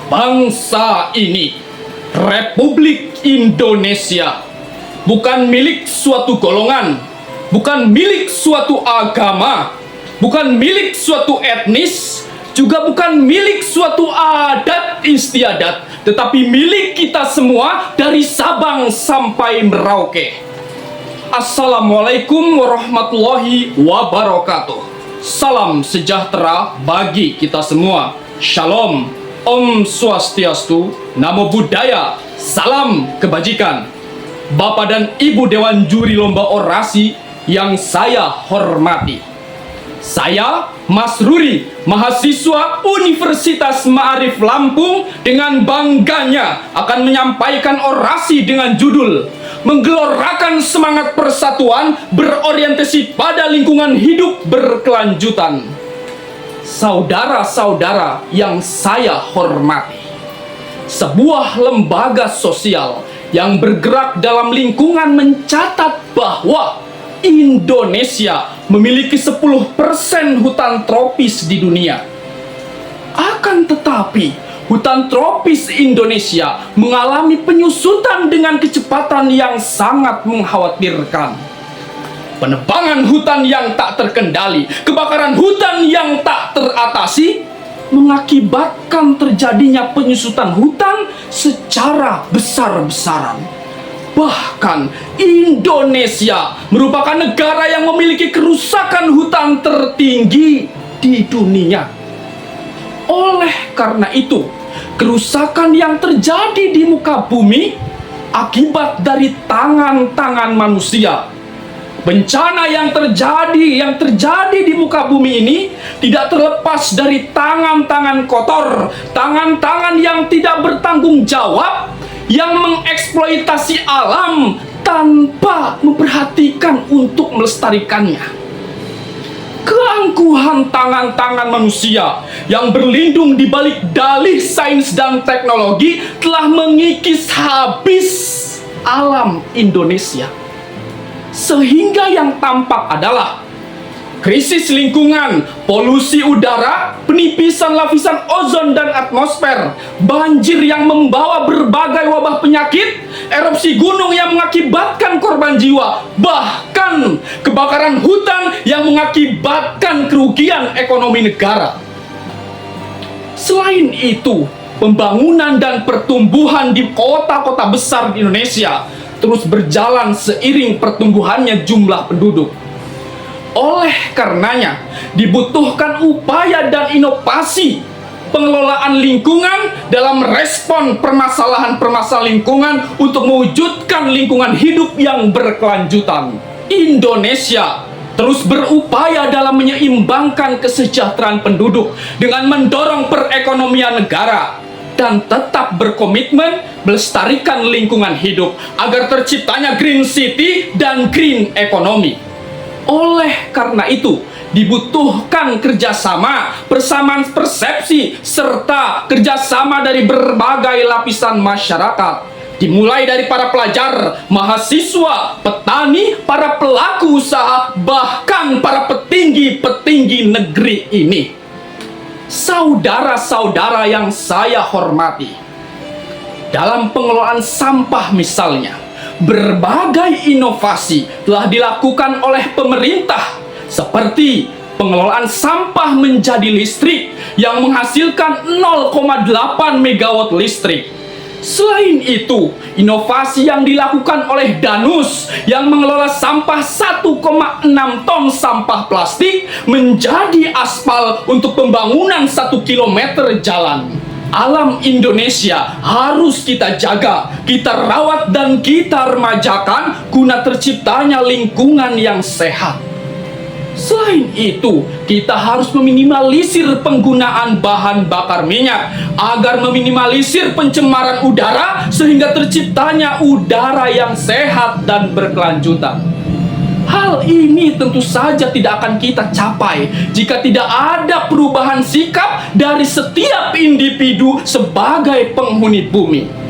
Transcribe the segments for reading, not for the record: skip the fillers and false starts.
Bangsa ini, Republik Indonesia, bukan milik suatu golongan, bukan milik suatu agama, bukan milik suatu etnis, juga bukan milik suatu adat istiadat, tetapi milik kita semua dari Sabang sampai Merauke. Assalamualaikum warahmatullahi wabarakatuh. Salam sejahtera bagi kita semua. Shalom, Om Swastiastu, Namo Buddhaya, salam kebajikan. Bapak dan Ibu Dewan Juri Lomba Orasi yang saya hormati. Saya, Mas Ruri, mahasiswa Universitas Ma'arif Lampung, dengan bangganya akan menyampaikan orasi dengan judul Menggelorakan Semangat Persatuan Berorientasi pada Lingkungan Hidup Berkelanjutan. Saudara-saudara yang saya hormati, sebuah lembaga sosial yang bergerak dalam lingkungan mencatat bahwa Indonesia memiliki 10% hutan tropis di dunia. Akan tetapi, hutan tropis Indonesia mengalami penyusutan dengan kecepatan yang sangat mengkhawatirkan. Penebangan hutan yang tak terkendali, kebakaran hutan yang tak teratasi, mengakibatkan terjadinya penyusutan hutan secara besar-besaran. Bahkan Indonesia merupakan negara yang memiliki kerusakan hutan tertinggi di dunia. Oleh karena itu, kerusakan yang terjadi di muka bumi akibat dari tangan-tangan manusia. Bencana yang terjadi di muka bumi ini tidak terlepas dari tangan-tangan kotor, tangan-tangan yang tidak bertanggung jawab, yang mengeksploitasi alam tanpa memperhatikan untuk melestarikannya. Keangkuhan tangan-tangan manusia yang berlindung di balik dalih sains dan teknologi telah mengikis habis alam Indonesia. Sehingga yang tampak adalah krisis lingkungan, polusi udara, penipisan lapisan ozon dan atmosfer, banjir yang membawa berbagai wabah penyakit, erupsi gunung yang mengakibatkan korban jiwa, bahkan kebakaran hutan yang mengakibatkan kerugian ekonomi negara. Selain itu, pembangunan dan pertumbuhan di kota-kota besar di Indonesia terus berjalan seiring pertumbuhannya jumlah penduduk. Oleh karenanya, dibutuhkan upaya dan inovasi pengelolaan lingkungan dalam respon permasalahan-permasalahan lingkungan untuk mewujudkan lingkungan hidup yang berkelanjutan. Indonesia terus berupaya dalam menyeimbangkan kesejahteraan penduduk dengan mendorong perekonomian negara dan tetap berkomitmen melestarikan lingkungan hidup agar terciptanya green city dan green economy. Oleh karena itu, dibutuhkan kerjasama, persamaan persepsi, serta kerjasama dari berbagai lapisan masyarakat. Dimulai dari para pelajar, mahasiswa, petani, para pelaku usaha, bahkan para petinggi-petinggi negeri ini. Saudara-saudara yang saya hormati, dalam pengelolaan sampah misalnya, berbagai inovasi telah dilakukan oleh pemerintah, seperti pengelolaan sampah menjadi listrik yang menghasilkan 0,8 megawatt listrik. Selain itu, inovasi yang dilakukan oleh Danus yang mengelola sampah 1,6 ton sampah plastik menjadi aspal untuk pembangunan 1 kilometer jalan. Alam Indonesia harus kita jaga, kita rawat dan kita remajakan guna terciptanya lingkungan yang sehat. Selain itu, kita harus meminimalisir penggunaan bahan bakar minyak agar meminimalisir pencemaran udara sehingga terciptanya udara yang sehat dan berkelanjutan. Hal ini tentu saja tidak akan kita capai jika tidak ada perubahan sikap dari setiap individu sebagai penghuni bumi.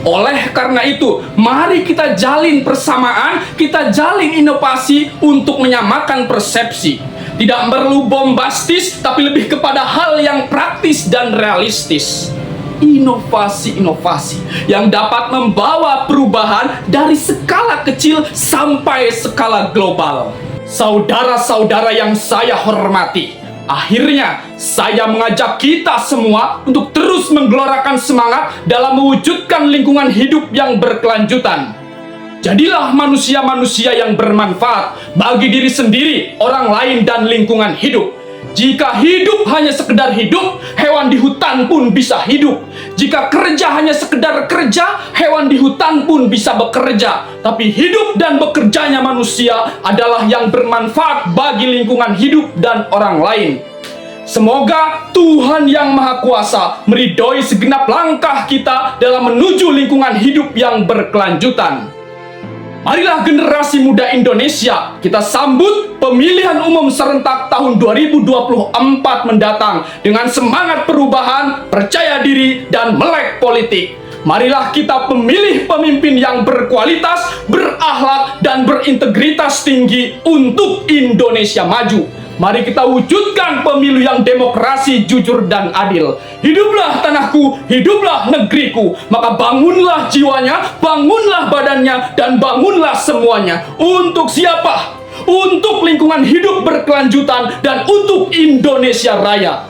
Oleh karena itu, mari kita jalin persamaan, kita jalin inovasi untuk menyamakan persepsi. Tidak perlu bombastis, tapi lebih kepada hal yang praktis dan realistis. inovasi-inovasi yang dapat membawa perubahan dari skala kecil sampai skala global. Saudara-saudara yang saya hormati, akhirnya saya mengajak kita semua untuk terus menggelorakan semangat dalam mewujudkan lingkungan hidup yang berkelanjutan. Jadilah manusia-manusia yang bermanfaat bagi diri sendiri, orang lain, dan lingkungan hidup. Jika hidup hanya sekedar hidup, hewan di hutan pun bisa hidup. Jika kerja hanya sekedar kerja, hewan di hutan pun bisa bekerja. Tapi hidup dan bekerjanya manusia adalah yang bermanfaat bagi lingkungan hidup dan orang lain. Semoga Tuhan Yang Maha Kuasa meridhoi segenap langkah kita dalam menuju lingkungan hidup yang berkelanjutan. Marilah generasi muda Indonesia, kita sambut pemilihan umum serentak tahun 2024 mendatang dengan semangat perubahan, percaya diri, dan melek politik. Marilah kita pemilih pemimpin yang berkualitas, berakhlak, dan berintegritas tinggi untuk Indonesia maju. Mari kita wujudkan pemilu yang demokrasi, jujur, dan adil. Hiduplah tanahku, hiduplah negeriku. Maka bangunlah jiwanya, bangunlah badannya, dan bangunlah semuanya. Untuk siapa? Untuk lingkungan hidup berkelanjutan dan untuk Indonesia Raya.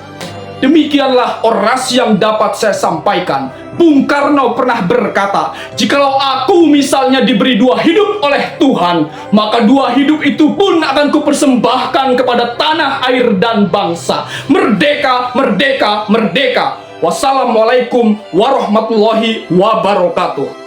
Demikianlah orasi yang dapat saya sampaikan. Bung Karno pernah berkata, jikalau aku misalnya diberi 2 hidup oleh Tuhan, maka 2 hidup itu pun akan kupersembahkan kepada tanah, air, dan bangsa. Merdeka, merdeka, merdeka. Wassalamualaikum warahmatullahi wabarakatuh.